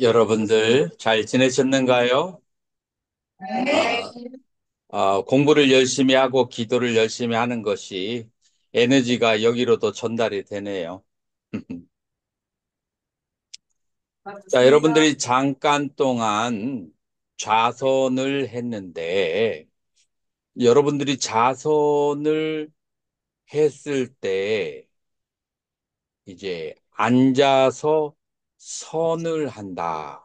여러분들 잘 지내셨는가요? 아, 공부를 열심히 하고 기도를 열심히 하는 것이 에너지가 여기로도 전달이 되네요. 자, 여러분들이 잠깐 동안 좌선을 했는데, 여러분들이 좌선을 했을 때, 이제 앉아서 선을 한다.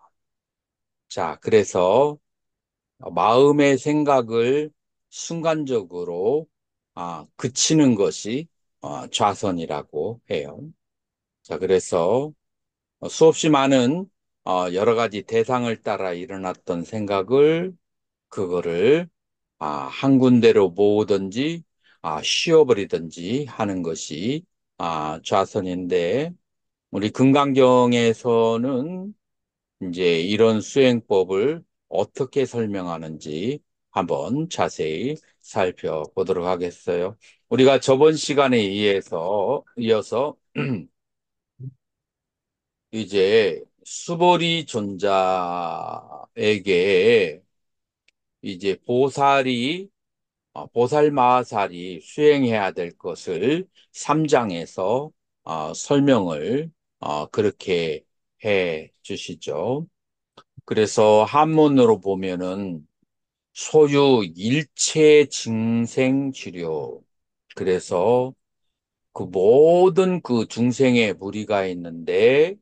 자, 그래서 마음의 생각을 순간적으로 그치는 것이 좌선이라고 해요. 자, 그래서 수없이 많은 여러 가지 대상을 따라 일어났던 생각을 그거를 한 군데로 모으든지 쉬어버리든지 하는 것이 좌선인데 우리 금강경에서는 이제 이런 수행법을 어떻게 설명하는지 한번 자세히 살펴보도록 하겠어요. 우리가 저번 시간에 이어서 이제 수보리 존자에게 이제 보살마살이 수행해야 될 것을 3장에서 설명을 그렇게 해 주시죠. 그래서 한문으로 보면은 소유 일체 증생 치료. 그래서 그 모든 그 중생의 무리가 있는데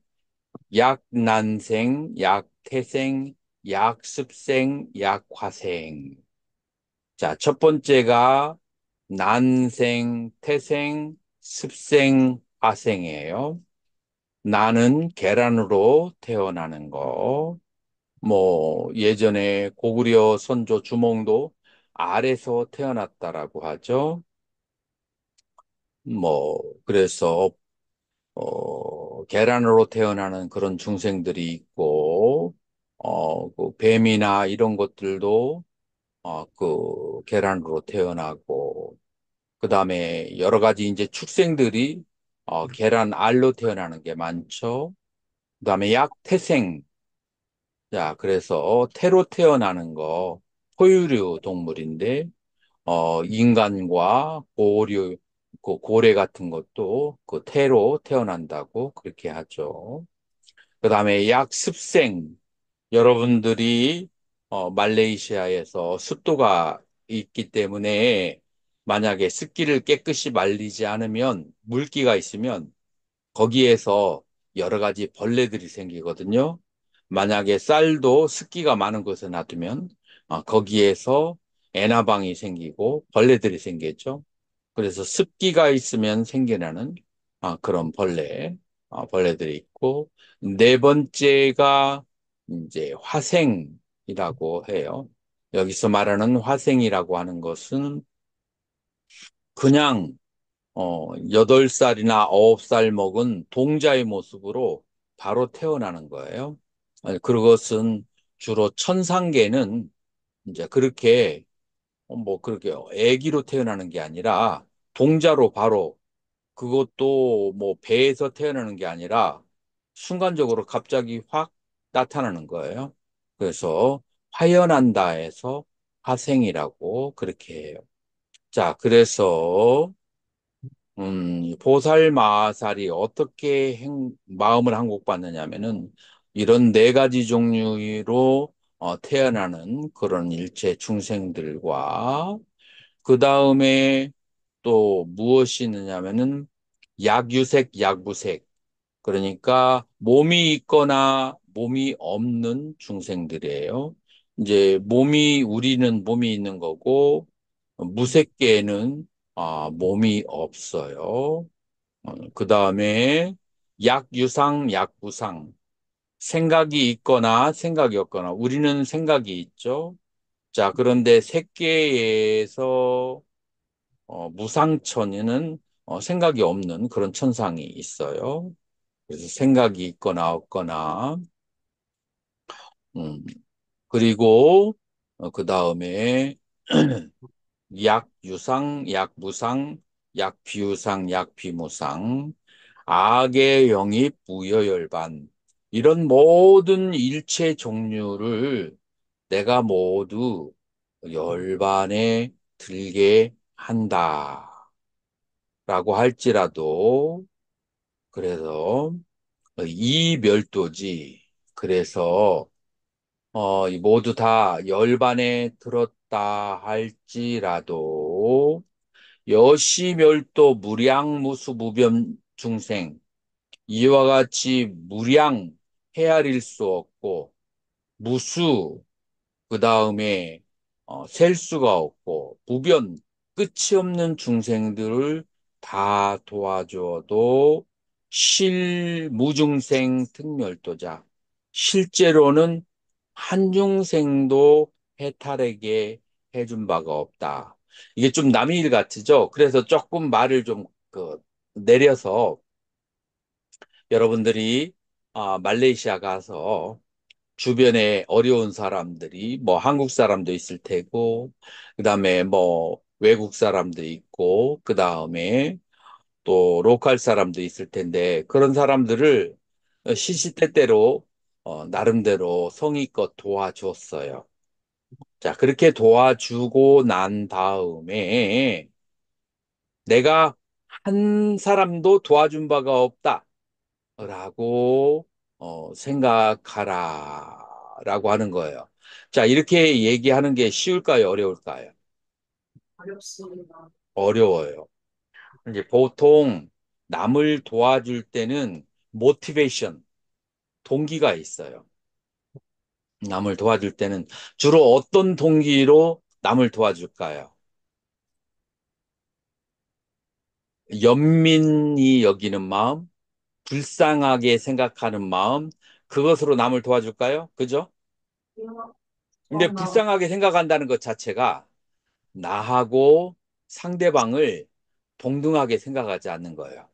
약난생, 약태생, 약습생, 약화생. 자, 첫 번째가 난생, 태생, 습생, 화생이에요. 나는 계란으로 태어나는 거. 뭐 예전에 고구려 선조 주몽도 알에서 태어났다라고 하죠. 뭐 그래서 계란으로 태어나는 그런 중생들이 있고 그 뱀이나 이런 것들도 그 계란으로 태어나고 그다음에 여러 가지 이제 축생들이 계란 알로 태어나는 게 많죠. 그다음에 약태생 자, 그래서 태로 태어나는 거 포유류 동물인데 인간과 고류 그 고래 같은 것도 그 태로 태어난다고 그렇게 하죠. 그다음에 약습생 여러분들이 말레이시아에서 습도가 있기 때문에 만약에 습기를 깨끗이 말리지 않으면 물기가 있으면 거기에서 여러 가지 벌레들이 생기거든요. 만약에 쌀도 습기가 많은 곳에 놔두면 거기에서 애나방이 생기고 벌레들이 생겼죠. 그래서 습기가 있으면 생겨나는 그런 벌레들이 있고 네 번째가 이제 화생이라고 해요. 여기서 말하는 화생이라고 하는 것은 그냥 8살이나 9살 먹은 동자의 모습으로 바로 태어나는 거예요. 그것은 주로 천상계는 이제 그렇게 뭐 그렇게 아기로 태어나는 게 아니라 동자로 바로 그것도 뭐 배에서 태어나는 게 아니라 순간적으로 갑자기 확 나타나는 거예요. 그래서 화연한다 해서 화생이라고 그렇게 해요. 자, 그래서 보살마살이 어떻게 마음을 항복받느냐면은 이런 네 가지 종류로 태어나는 그런 일체 중생들과 그 다음에 또 무엇이 있느냐면은 약유색, 약부색. 그러니까 몸이 있거나 몸이 없는 중생들이에요. 이제 우리는 몸이 있는 거고, 무색계는 몸이 없어요. 그 다음에 약유상, 약부상. 생각이 있거나 생각이 없거나, 우리는 생각이 있죠. 자, 그런데 색계에서 무상천에는 생각이 없는 그런 천상이 있어요. 그래서 생각이 있거나 없거나, 음, 그리고 그 다음에 약유상, 약무상, 약비유상, 약비무상, 악의 영입 무여열반. 이런 모든 일체 종류를 내가 모두 열반에 들게 한다라고 할지라도, 그래서 이 멸도지. 그래서 이 모두 다 열반에 들었다 할지라도 여시멸도 무량무수무변 중생, 이와 같이 무량 헤아릴 수 없고 무수, 그 다음에 셀 수가 없고 무변, 끝이 없는 중생들을 다 도와줘도 실무중생 특멸도자, 실제로는 한 중생도 해탈에게 해준 바가 없다. 이게 좀 남의 일 같으죠? 그래서 조금 말을 좀 내려서, 여러분들이 말레이시아 가서 주변에 어려운 사람들이 뭐 한국 사람도 있을 테고, 그다음에 뭐 외국 사람도 있고, 그다음에 또 로컬 사람도 있을 텐데, 그런 사람들을 시시때때로 나름대로 성의껏 도와줬어요. 자, 그렇게 도와주고 난 다음에 내가 한 사람도 도와준 바가 없다라고 생각하라라고 하는 거예요. 자, 이렇게 얘기하는 게 쉬울까요? 어려울까요? 어렵습니다. 어려워요. 이제 보통 남을 도와줄 때는 모티베이션, 동기가 있어요. 남을 도와줄 때는 주로 어떤 동기로 남을 도와줄까요? 연민이 여기는 마음, 불쌍하게 생각하는 마음, 그것으로 남을 도와줄까요? 그죠? 근데 어, 불쌍하게 생각한다는 것 자체가 나하고 상대방을 동등하게 생각하지 않는 거예요.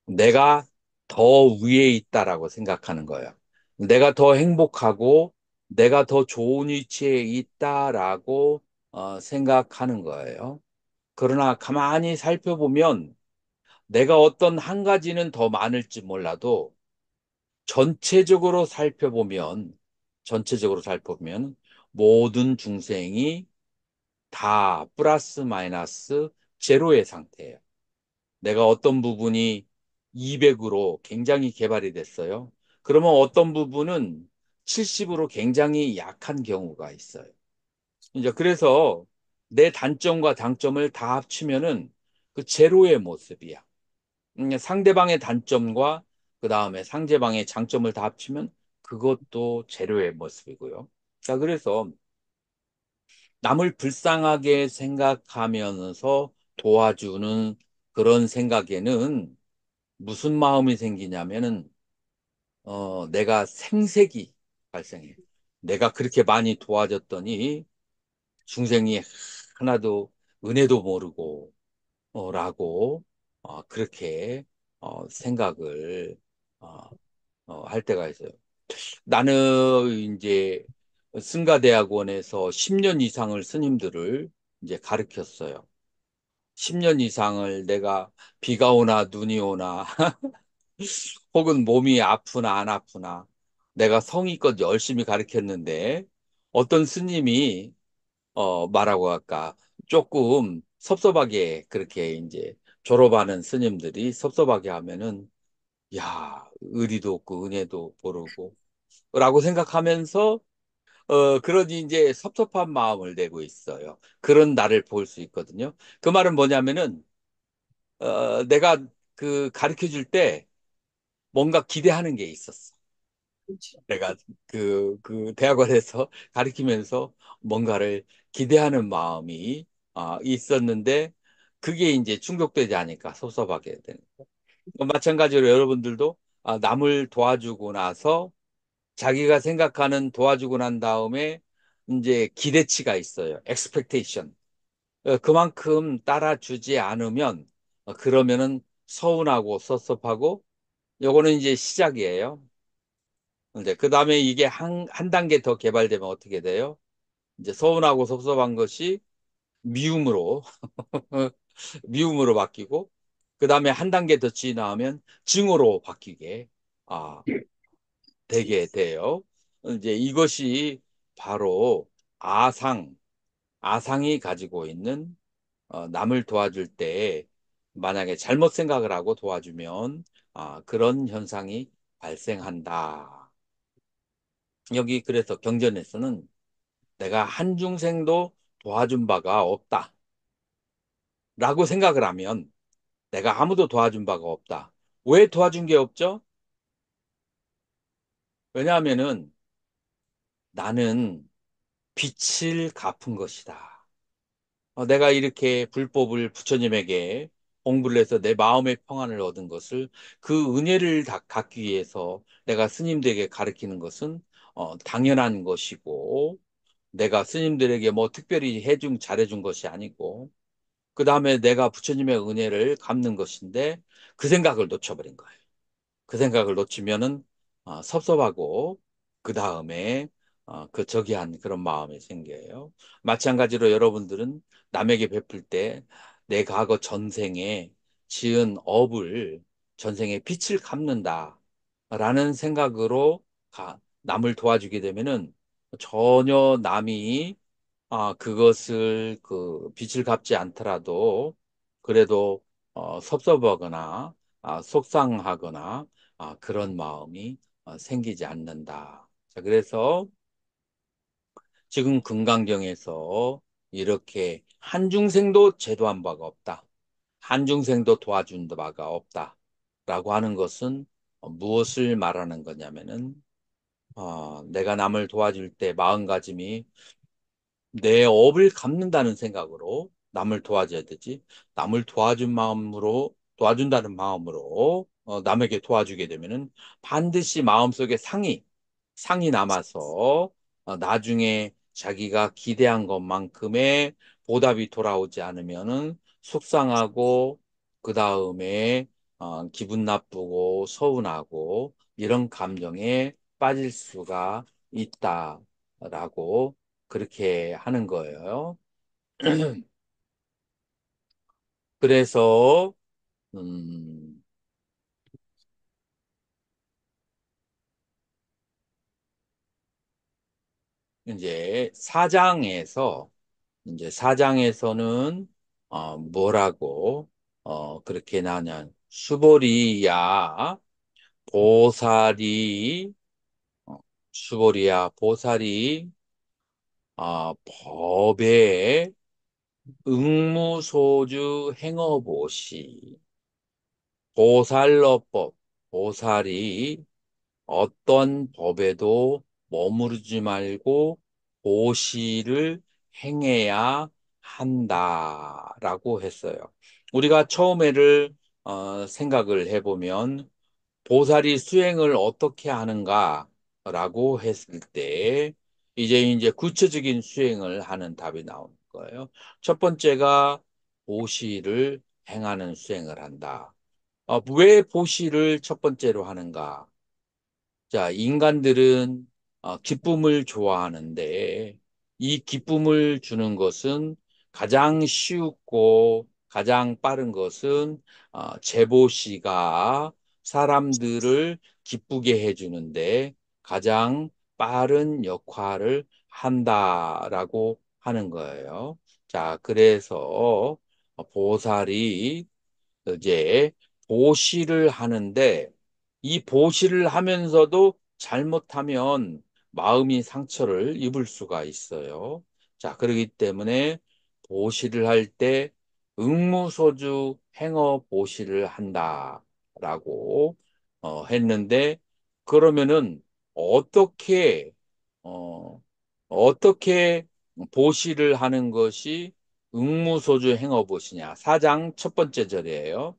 내가 더 위에 있다라고 생각하는 거예요. 내가 더 행복하고 내가 더 좋은 위치에 있다라고 생각하는 거예요. 그러나 가만히 살펴보면 내가 어떤 한 가지는 더 많을지 몰라도 전체적으로 살펴보면, 전체적으로 살펴보면 모든 중생이 다 플러스 마이너스 제로의 상태예요. 내가 어떤 부분이 200으로 굉장히 개발이 됐어요. 그러면 어떤 부분은 70으로 굉장히 약한 경우가 있어요. 이제 그래서 내 단점과 장점을 다 합치면은 그 제로의 모습이야. 상대방의 단점과 그 다음에 상대방의 장점을 다 합치면 그것도 제로의 모습이고요. 자, 그래서 남을 불쌍하게 생각하면서 도와주는 그런 생각에는 무슨 마음이 생기냐면은, 내가 생색이 발생해. 내가 그렇게 많이 도와줬더니 중생이 하나도 은혜도 모르고, 라고, 그렇게, 생각을, 어, 할 때가 있어요. 나는 이제 승가대학원에서 10년 이상을 스님들을 이제 가르쳤어요. 10년 이상을 내가 비가 오나 눈이 오나 혹은 몸이 아프나 안 아프나 내가 성의껏 열심히 가르쳤는데 어떤 스님이 말하고 할까 조금 섭섭하게 그렇게 이제 졸업하는 스님들이 섭섭하게 하면은 야, 의리도 없고 은혜도 모르고 라고 생각하면서 그러니 이제 섭섭한 마음을 내고 있어요. 그런 나를 볼 수 있거든요. 그 말은 뭐냐면은 내가 그 가르쳐 줄 때 뭔가 기대하는 게 있었어. 그렇죠. 내가 그 대학원에서 가르치면서 뭔가를 기대하는 마음이 있었는데 그게 이제 충족되지 않으니까 섭섭하게 되는 거예요. 마찬가지로 여러분들도 남을 도와주고 나서 자기가 생각하는 도와주고 난 다음에 이제 기대치가 있어요. expectation. 그만큼 따라주지 않으면 그러면은 서운하고 섭섭하고 요거는 이제 시작이에요. 이제 그 다음에 이게 한 단계 더 개발되면 어떻게 돼요? 이제 서운하고 섭섭한 것이 미움으로 미움으로 바뀌고 그 다음에 한 단계 더 지나면 증오로 바뀌게 아, 되게 돼요. 이제 이것이 바로 아상, 아상이 가지고 있는 남을 도와줄 때 만약에 잘못 생각을 하고 도와주면 그런 현상이 발생한다. 여기 그래서 경전에서는 내가 한 중생도 도와준 바가 없다. 라고 생각을 하면 내가 아무도 도와준 바가 없다. 왜 도와준 게 없죠? 왜냐하면은 나는 빚을 갚은 것이다. 내가 이렇게 불법을 부처님에게 공부를 해서 내 마음의 평안을 얻은 것을 그 은혜를 다 갚기 위해서 내가 스님들에게 가르치는 것은 당연한 것이고 내가 스님들에게 뭐 특별히 잘해준 것이 아니고 그 다음에 내가 부처님의 은혜를 갚는 것인데 그 생각을 놓쳐버린 거예요. 그 생각을 놓치면은 섭섭하고 그 다음에 그 저기한 그런 마음이 생겨요. 마찬가지로 여러분들은 남에게 베풀 때 내 과거 전생에 지은 업을 전생에 빚을 갚는다라는 생각으로 남을 도와주게 되면은 전혀 남이 그것을 그 빚을 갚지 않더라도 그래도 섭섭하거나 속상하거나 그런 마음이 생기지 않는다. 자, 그래서 지금 금강경에서 이렇게 한중생도 제도한 바가 없다. 한중생도 도와준 바가 없다. 라고 하는 것은 무엇을 말하는 거냐면은 내가 남을 도와줄 때 마음가짐이 내 업을 갚는다는 생각으로 남을 도와줘야 되지. 남을 도와준 마음으로, 도와준다는 마음으로 남에게 도와주게 되면은 반드시 마음속에 상이 남아서 나중에 자기가 기대한 것만큼의 보답이 돌아오지 않으면은 속상하고 그 다음에 기분 나쁘고 서운하고 이런 감정에 빠질 수가 있다라고 그렇게 하는 거예요. 그래서 음, 이제 사장에서는 뭐라고 그렇게 나는 수보리야 보살이 어, 수보리야 보살이 법에 응무소주 행어보시 보살러법 보살이 어떤 법에도 머무르지 말고 보시를 행해야 한다라고 했어요. 우리가 처음에를 생각을 해보면 보살이 수행을 어떻게 하는가라고 했을 때 이제 구체적인 수행을 하는 답이 나오는 거예요. 첫 번째가 보시를 행하는 수행을 한다. 왜 보시를 첫 번째로 하는가? 자, 인간들은 기쁨을 좋아하는데 이 기쁨을 주는 것은 가장 쉽고 가장 빠른 것은 제보시가 사람들을 기쁘게 해주는데 가장 빠른 역할을 한다라고 하는 거예요. 자, 그래서 보살이 이제 보시를 하는데 이 보시를 하면서도 잘못하면 마음이 상처를 입을 수가 있어요. 자, 그렇기 때문에 보시를 할 때 응무소주 행어 보시를 한다라고 했는데 그러면은 어떻게 어, 어떻게 보시를 하는 것이 응무소주 행어 보시냐? 사장 첫 번째 절이에요.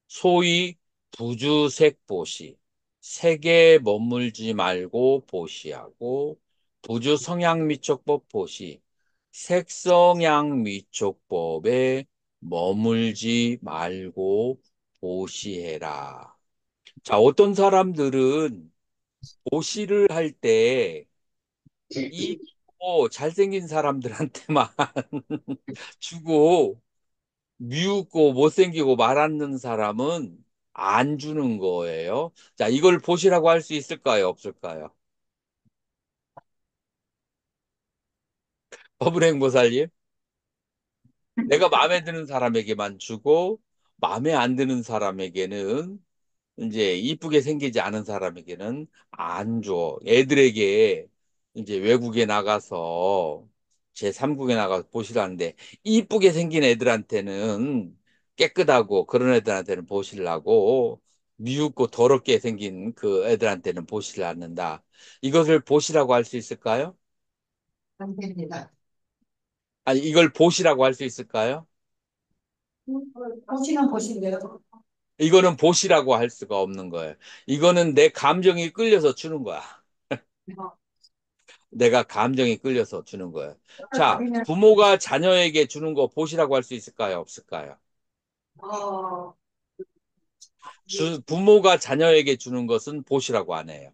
소위 부주색 보시, 색에 머물지 말고 보시하고 부주성향미촉법 보시, 색성향미촉법에 머물지 말고 보시해라. 자, 어떤 사람들은 보시를 할 때 이쁘고 잘생긴 사람들한테만 주고 미웃고 못생기고 말 않는 사람은 안 주는 거예요. 자, 이걸 보시라고 할 수 있을까요? 없을까요? 법은행보살님, 내가 마음에 드는 사람에게만 주고, 마음에 안 드는 사람에게는 이제 이쁘게 생기지 않은 사람에게는 안 줘. 애들에게 이제 외국에 나가서 제3국에 나가서 보시라는데 이쁘게 생긴 애들한테는 깨끗하고 그런 애들한테는 보시를 하고 미흡고 더럽게 생긴 그 애들한테는 보시를 않는다. 이것을 보시라고 할 수 있을까요? 안 됩니다. 아니, 이걸 보시라고 할 수 있을까요? 보시면 보신대요. 이거는 보시라고 할 수가 없는 거예요. 이거는 내 감정이 끌려서 주는 거야. 내가 감정이 끌려서 주는 거예요. 자, 그러면, 부모가 자녀에게 주는 거 보시라고 할 수 있을까요? 없을까요? 어, 부모가 자녀에게 주는 것은 보시라고 안 해요.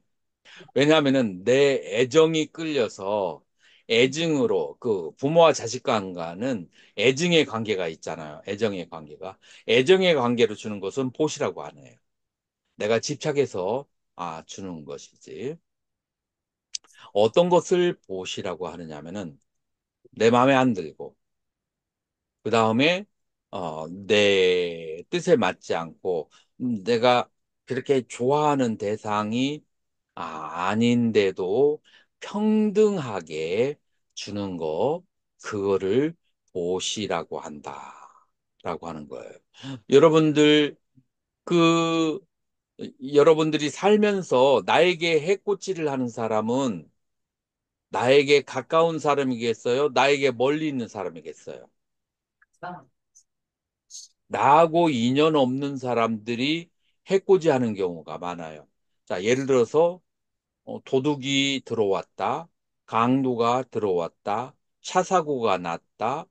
왜냐하면은 내 애정이 끌려서 애증으로 그 부모와 자식 간과는 애증의 관계가 있잖아요. 애정의 관계가. 애정의 관계로 주는 것은 보시라고 안 해요. 내가 집착해서 주는 것이지. 어떤 것을 보시라고 하느냐면은 내 마음에 안 들고 그 다음에 내 뜻에 맞지 않고 내가 그렇게 좋아하는 대상이 아닌데도 평등하게 주는 거 그거를 보시라고 한다라고 하는 거예요. 여러분들 그 여러분들이 살면서 나에게 해코지를 하는 사람은 나에게 가까운 사람이겠어요? 나에게 멀리 있는 사람이겠어요? 나하고 인연 없는 사람들이 해코지하는 경우가 많아요. 자, 예를 들어서 도둑이 들어왔다, 강도가 들어왔다, 차 사고가 났다,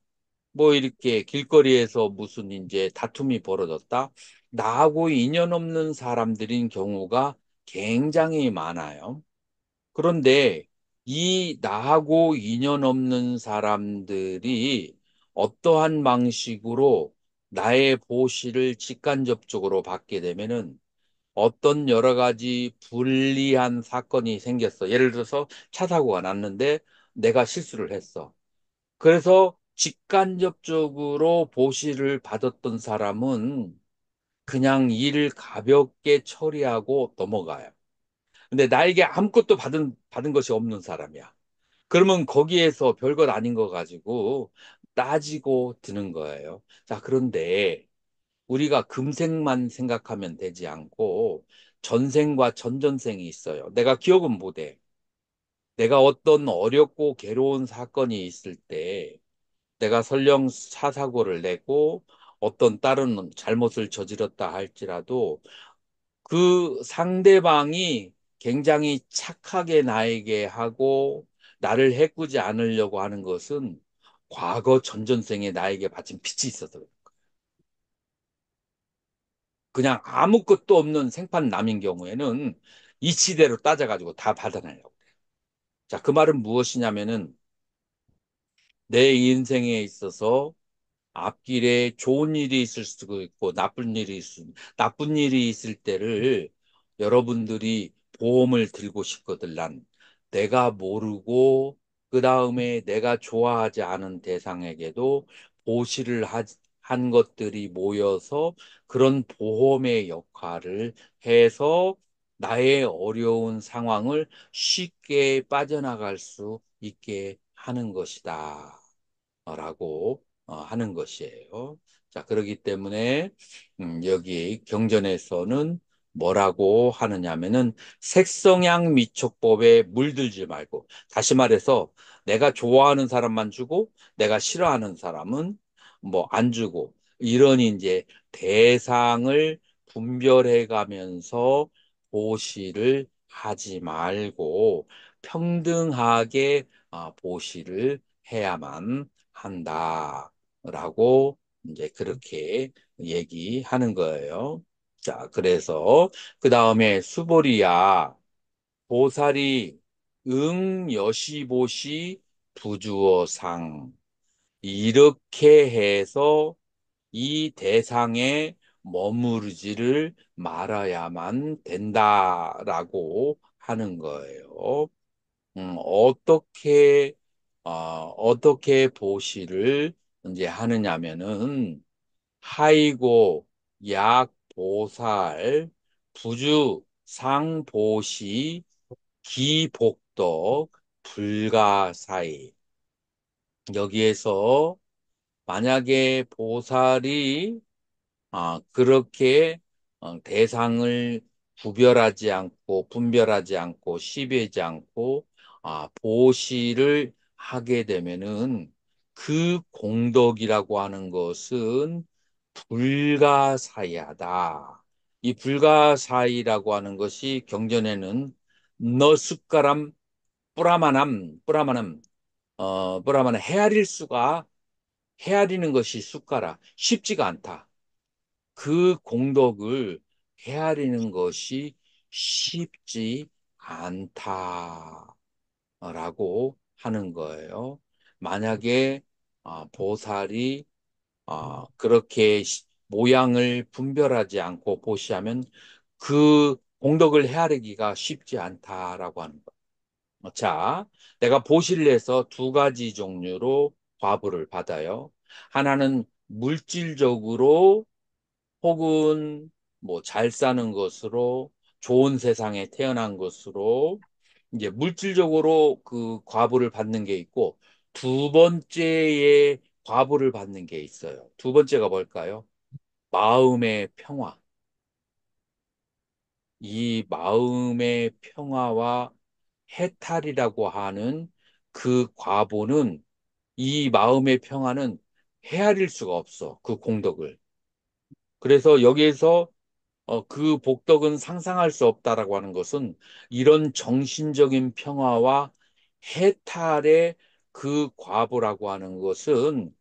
뭐 이렇게 길거리에서 무슨 이제 다툼이 벌어졌다. 나하고 인연 없는 사람들인 경우가 굉장히 많아요. 그런데 이 나하고 인연 없는 사람들이 어떠한 방식으로 나의 보시를 직간접적으로 받게 되면은 어떤 여러 가지 불리한 사건이 생겼어. 예를 들어서 차 사고가 났는데 내가 실수를 했어. 그래서 직간접적으로 보시를 받았던 사람은 그냥 일을 가볍게 처리하고 넘어가요. 근데 나에게 아무것도 받은 것이 없는 사람이야. 그러면 거기에서 별것 아닌 거 가지고 따지고 드는 거예요. 자, 그런데 우리가 금생만 생각하면 되지 않고 전생과 전전생이 있어요. 내가 기억은 못해. 내가 어떤 어렵고 괴로운 사건이 있을 때 내가 설령 사사고를 내고 어떤 다른 잘못을 저질렀다 할지라도 그 상대방이 굉장히 착하게 나에게 하고 나를 해꾸지 않으려고 하는 것은 과거 전전생에 나에게 바친 빚이 있어서 그래요. 그냥 아무것도 없는 생판 남인 경우에는 이치대로 따져가지고 다 받아내려고 그래요. 자, 그 말은 무엇이냐면은 내 인생에 있어서 앞길에 좋은 일이 있을 수도 있고 나쁜 일이 있을 때를 여러분들이 보험을 들고 싶거든. 난 내가 모르고 그 다음에 내가 좋아하지 않은 대상에게도 보시를 한 것들이 모여서 그런 보험의 역할을 해서 나의 어려운 상황을 쉽게 빠져나갈 수 있게 하는 것이다. 라고 하는 것이에요. 자, 그렇기 때문에 여기 경전에서는 뭐라고 하느냐면은 색성양 미촉법에 물들지 말고 다시 말해서 내가 좋아하는 사람만 주고 내가 싫어하는 사람은 뭐 안 주고 이런 이제 대상을 분별해 가면서 보시를 하지 말고 평등하게 보시를 해야만 한다라고 이제 그렇게 얘기하는 거예요. 자, 그래서 그 다음에 수보리야 보살이 여시보시 부주어상 이렇게 해서 이 대상의 머무르지를 말아야만 된다라고 하는 거예요. 어떻게 보시를 이제 하느냐면은 하이고, 약, 보살, 부주, 상, 보시, 기, 복덕, 불가사의. 여기에서 만약에 보살이 그렇게 대상을 구별하지 않고 분별하지 않고 시비하지 않고 보시를 하게 되면은 그 공덕이라고 하는 것은 불가사의하다. 이 불가사의라고 하는 것이 경전에는 너 숟가람 뿌라마남 헤아리는 것이 숟가락 쉽지가 않다. 그 공덕을 헤아리는 것이 쉽지 않다라고 하는 거예요. 만약에 보살이 그렇게 모양을 분별하지 않고 보시하면 그 공덕을 헤아리기가 쉽지 않다라고 하는 거예요. 자, 내가 보시를 해서 두 가지 종류로 과부를 받아요. 하나는 물질적으로 혹은 뭐 잘 사는 것으로 좋은 세상에 태어난 것으로 이제 물질적으로 그 과부를 받는 게 있고 두 번째의 과부를 받는 게 있어요. 두 번째가 뭘까요? 마음의 평화. 이 마음의 평화와 해탈이라고 하는 그 과보는 이 마음의 평화는 헤아릴 수가 없어. 그 공덕을. 그래서 여기에서 그 복덕은 상상할 수 없다라고 하는 것은 이런 정신적인 평화와 해탈의 그 과보라고 하는 것은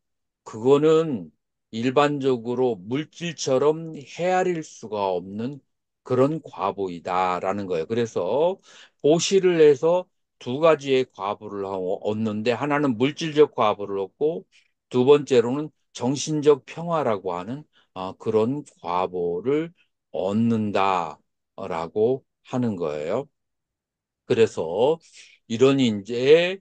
그거는 일반적으로 물질처럼 헤아릴 수가 없는 그런 과보이다라는 거예요. 그래서 보시를 해서 두 가지의 과보를 얻는데 하나는 물질적 과보를 얻고 두 번째로는 정신적 평화라고 하는 그런 과보를 얻는다라고 하는 거예요. 그래서 이런 이제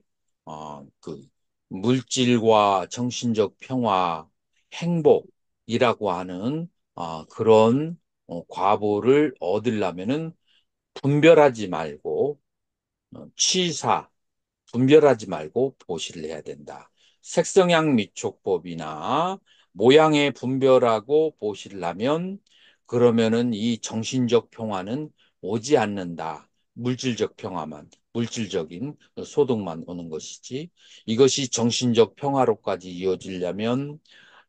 그 물질과 정신적 평화, 행복이라고 하는 그런 과보를 얻으려면은 분별하지 말고 취사, 분별하지 말고 보시를 해야 된다. 색성향 미촉법이나 모양에 분별하고 보시를 하면 그러면은 이 정신적 평화는 오지 않는다. 물질적 평화만, 물질적인 소득만 오는 것이지. 이것이 정신적 평화로까지 이어지려면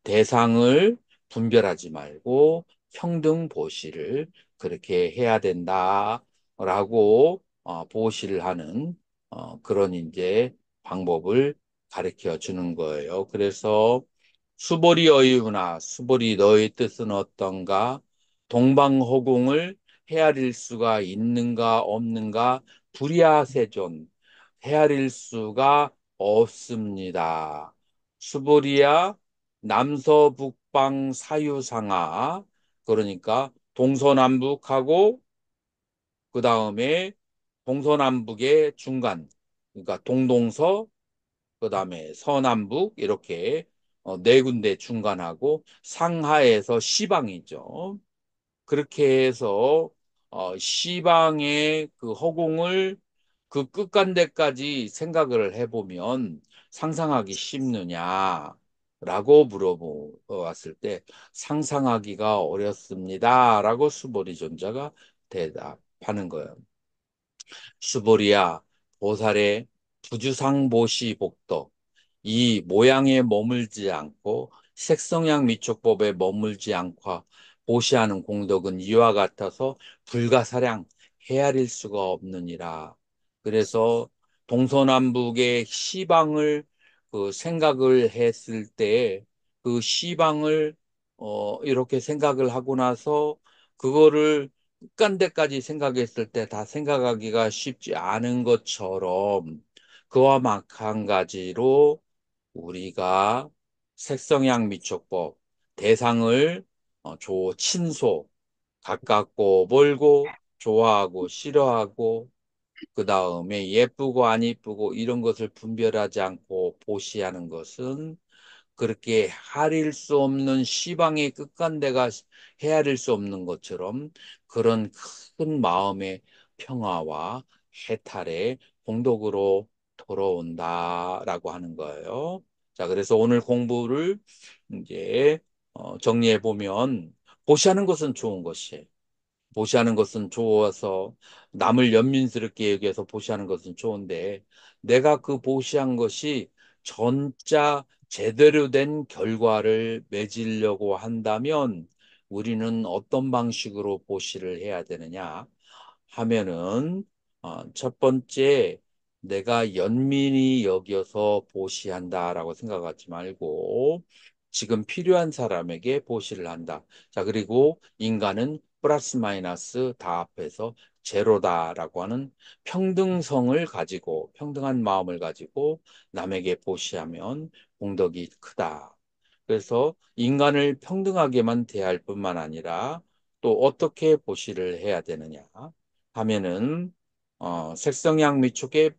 대상을 분별하지 말고 평등 보시를 그렇게 해야 된다라고 보시를 하는 그런 이제 방법을 가르쳐 주는 거예요. 그래서 수보리 어이구나, 수보리 너의 뜻은 어떤가? 동방호공을 헤아릴 수가 있는가 없는가? 불야세존 헤아릴 수가 없습니다. 수보리야 남서북방 사유상하 그러니까 동서남북하고 그 다음에 동서남북의 중간 그러니까 동동서 그 다음에 서남북 이렇게 네 군데 중간하고 상하에서 시방이죠. 그렇게 해서 시방의 그 허공을 그 끝간데까지 생각을 해보면 상상하기 쉽느냐라고 물어보았을 때 상상하기가 어렵습니다라고 수보리 존자가 대답하는 거예요. 수보리야 보살의 부주상보시 복덕 이 모양에 머물지 않고 색성양 미촉법에 머물지 않고 보시하는 공덕은 이와 같아서 불가사량 헤아릴 수가 없느니라. 그래서 동서남북의 시방을 그 생각을 했을 때 그 시방을 이렇게 생각을 하고 나서 그거를 끝간데까지 생각했을 때 다 생각하기가 쉽지 않은 것처럼 그와 마찬가지로 우리가 색성향 미촉법 대상을 친소, 가깝고 멀고, 좋아하고 싫어하고, 그 다음에 예쁘고 안 예쁘고 이런 것을 분별하지 않고 보시하는 것은 그렇게 하릴 수 없는 시방의 끝간대가 헤아릴 수 없는 것처럼 그런 큰 마음의 평화와 해탈의 공덕으로 돌아온다라고 하는 거예요. 자, 그래서 오늘 공부를 이제 정리해 보면 보시하는 것은 좋은 것이에요. 보시하는 것은 좋아서 남을 연민스럽게 여기서 보시하는 것은 좋은데 내가 그 보시한 것이 전자 제대로 된 결과를 맺으려고 한다면 우리는 어떤 방식으로 보시를 해야 되느냐 하면은 첫 번째 내가 연민이 여겨서 보시한다라고 생각하지 말고 지금 필요한 사람에게 보시를 한다. 자, 그리고 인간은 플러스 마이너스 다 합해서 제로다라고 하는 평등성을 가지고 평등한 마음을 가지고 남에게 보시하면 공덕이 크다. 그래서 인간을 평등하게만 대할 뿐만 아니라 또 어떻게 보시를 해야 되느냐 하면은 색성양 위축에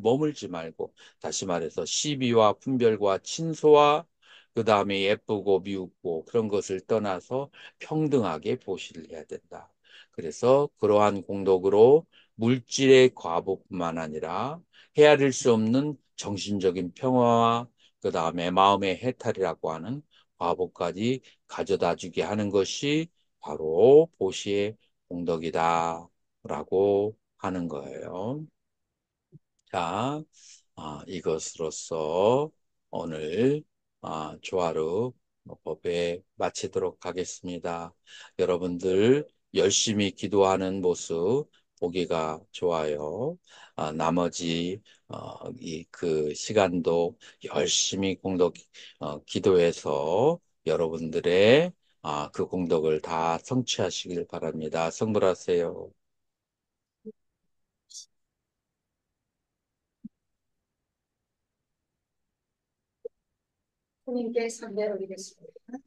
머물지 말고 다시 말해서 시비와 분별과 친소와 그 다음에 예쁘고 미웃고 그런 것을 떠나서 평등하게 보시를 해야 된다. 그래서 그러한 공덕으로 물질의 과부뿐만 아니라 헤아릴 수 없는 정신적인 평화와 그 다음에 마음의 해탈이라고 하는 과부까지 가져다 주게 하는 것이 바로 보시의 공덕이다. 라고 하는 거예요. 자, 이것으로서 오늘 조화로 법회 마치도록 하겠습니다. 여러분들 열심히 기도하는 모습 보기가 좋아요. 나머지 이 그 시간도 열심히 기도해서 여러분들의 그 공덕을 다 성취하시길 바랍니다. 성불하세요. 손님께 상대로 드리겠습니다.